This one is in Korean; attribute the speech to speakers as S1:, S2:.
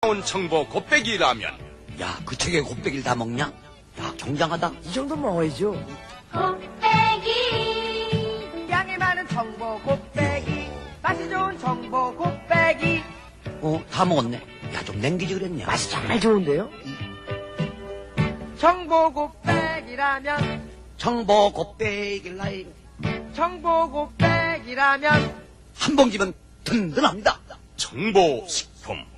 S1: 나온 청보 곱빼기 라면.
S2: 야, 그 책에 곱빼기를 다 먹냐? 야, 굉장하다.
S3: 이 정도 먹어야죠.
S4: 곱빼기
S3: 양이 많은 청보 곱빼기, 맛이 좋은 청보 곱빼기.
S2: 다 먹었네. 야, 좀 남기지 그랬냐?
S3: 맛이 정말 좋은데요? 청보 곱빼기라면,
S2: 청보 곱빼기 라임.
S3: 청보 곱빼기라면.
S2: 한 봉지면 든든합니다.
S1: 청보 식품.